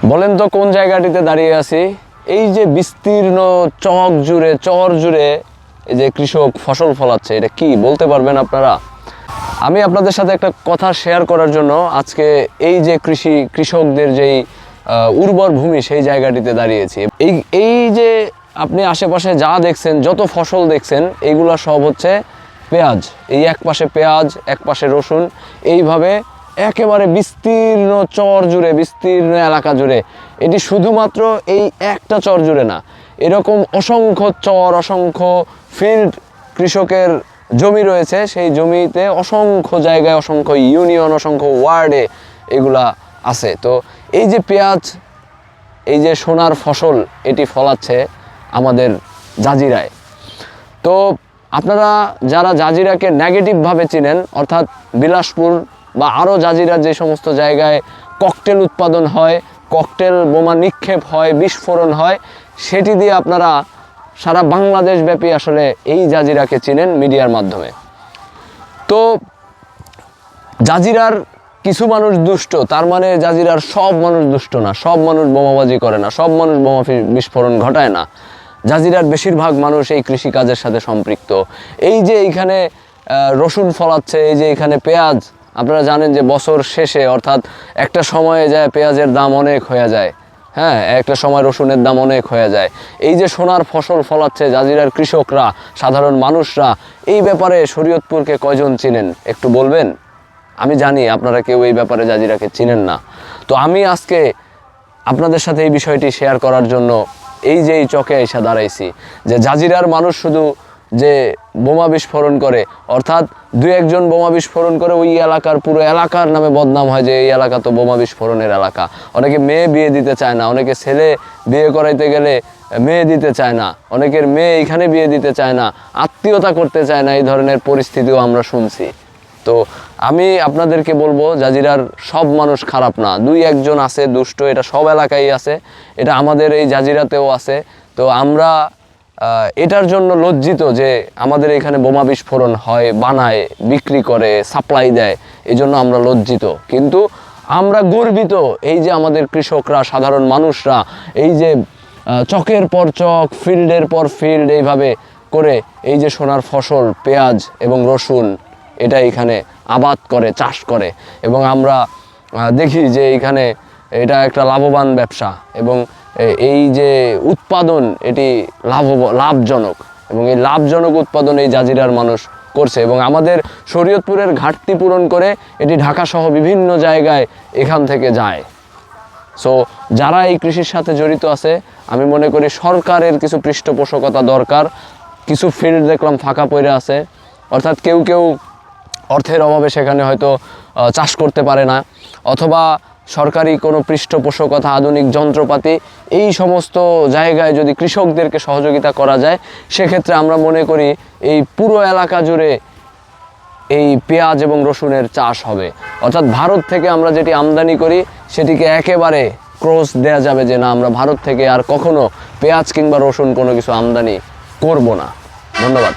বলেন তো কোন জায়গাটিতে দাঁড়িয়ে আছি? এই যে বিস্তীর্ণ চর জুড়ে এই যে কৃষক ফসল ফলাচ্ছে, এটা কি বলতে পারবেন আপনারা? আমি আপনাদের সাথে একটা কথা শেয়ার করার জন্য আজকে এই যে কৃষকদের যেই উর্বর ভূমি সেই জায়গাটিতে দাঁড়িয়েছি। এই যে আপনি আশেপাশে যা দেখছেন, যত ফসল দেখছেন, এইগুলো সব হচ্ছে পেঁয়াজ। এই এক পাশে পেঁয়াজ, এক পাশে রসুন, এইভাবে একেবারে বিস্তীর্ণ চর জুড়ে, বিস্তীর্ণ এলাকা জুড়ে। এটি শুধুমাত্র এই একটা চর জুড়ে না, এরকম অসংখ্য চর, অসংখ্য ফিল্ড কৃষকের জমি রয়েছে। সেই জমিতে অসংখ্য জায়গায়, অসংখ্য ইউনিয়ন, অসংখ্য ওয়ার্ডে এগুলা আছে। তো এই যে পেঁয়াজ, এই যে সোনার ফসল, এটি ফলাচ্ছে আমাদের জাজিরায়। তো আপনারা যারা জাজিরাকে নেগেটিভভাবে চিনেন, অর্থাৎ বিলাসপুর বা আরও জাজিরার যে সমস্ত জায়গায় ককটেল উৎপাদন হয়, ককটেল বোমা নিক্ষেপ হয়, বিস্ফোরণ হয়, সেটি দিয়ে আপনারা সারা বাংলাদেশ ব্যাপী আসলে এই জাজিরাকে চিনেন মিডিয়ার মাধ্যমে। তো জাজিরার কিছু মানুষ দুষ্ট, তার মানে জাজিরার সব মানুষ দুষ্ট না, সব মানুষ বোমাবাজি করে না, সব মানুষ বোমা বিস্ফোরণ ঘটায় না। জাজিরার বেশিরভাগ মানুষ এই কৃষিকাজের সাথে সম্পৃক্ত। এই যে এইখানে রসুন ফলাচ্ছে, এই যে এখানে পেঁয়াজ, আপনারা জানেন যে বছর শেষে, অর্থাৎ একটা সময়ে যায় পেঁয়াজের দাম অনেক হয়ে যায়, হ্যাঁ, একটা সময় রসুনের দাম অনেক হয়ে যায়। এই যে সোনার ফসল ফলাচ্ছে জাজিরার কৃষকরা, সাধারণ মানুষরা, এই ব্যাপারে শরীয়তপুরকে কয়জন চিনেন একটু বলবেন? আমি জানি আপনারা কেউ এই ব্যাপারে জাজিরাকে চিনেন না। তো আমি আজকে আপনাদের সাথে এই বিষয়টি শেয়ার করার জন্য এই যে এই চকে এসে দাঁড়াইছি, যে জাজিরার মানুষ শুধু যে বোমা বিস্ফোরণ করে, অর্থাৎ দুই একজন বোমা বিস্ফোরণ করে ওই এলাকার, পুরো এলাকার নামে বদনাম হয় যে এই এলাকা তো বোমা বিস্ফোরণের এলাকা। অনেকে মেয়ে বিয়ে দিতে চায় না, অনেকে ছেলে বিয়ে করাইতে গেলে মেয়ে দিতে চায় না, অনেকের মেয়ে এখানে বিয়ে দিতে চায় না, আত্মীয়তা করতে চায় না, এই ধরনের পরিস্থিতিও আমরা শুনছি। তো আমি আপনাদেরকে বলবো, জাজিরার সব মানুষ খারাপ না, দুই একজন আছে দুষ্ট, এটা সব এলাকায় আছে, এটা আমাদের এই জাজিরাতেও আছে। তো আমরা এটার জন্য লজ্জিত যে আমাদের এখানে বোমা বিস্ফোরণ হয়, বানায়, বিক্রি করে, সাপ্লাই দেয়, এই জন্য আমরা লজ্জিত। কিন্তু আমরা গর্বিত এই যে আমাদের কৃষকরা, সাধারণ মানুষরা এই যে চকের পর চক, ফিল্ডের পর ফিল্ড এইভাবে করে এই যে সোনার ফসল পেঁয়াজ এবং রসুন এটা এখানে আবাদ করে, চাষ করে, এবং আমরা দেখি যে এইখানে এটা একটা লাভবান ব্যবসা, এবং এই যে উৎপাদন এটি লাভজনক, এবং এই লাভজনক উৎপাদন এই জাজিরার মানুষ করছে, এবং আমাদের শরীয়তপুরের ঘাটতি পূরণ করে এটি ঢাকাসহ বিভিন্ন জায়গায় এখান থেকে যায়। সো যারা এই কৃষির সাথে জড়িত আছে, আমি মনে করি সরকারের কিছু পৃষ্ঠপোষকতা দরকার। কিছু ফিল্ড দেখলাম ফাঁকা পড়ে আছে, অর্থাৎ কেউ কেউ অর্থের অভাবে সেখানে হয়তো চাষ করতে পারে না, অথবা সরকারি কোনো পৃষ্ঠপোষকতা, আধুনিক যন্ত্রপাতি, এই সমস্ত জায়গায় যদি কৃষকদেরকে সহযোগিতা করা যায়, সেক্ষেত্রে আমরা মনে করি এই পুরো এলাকা জুড়ে এই পেঁয়াজ এবং রসুনের চাষ হবে। অর্থাৎ ভারত থেকে আমরা যেটি আমদানি করি সেটিকে একেবারে ক্রস দেয়া যাবে যে না, আমরা ভারত থেকে আর কখনো পেঁয়াজ কিংবা রসুন কোনো কিছু আমদানি করব না। ধন্যবাদ।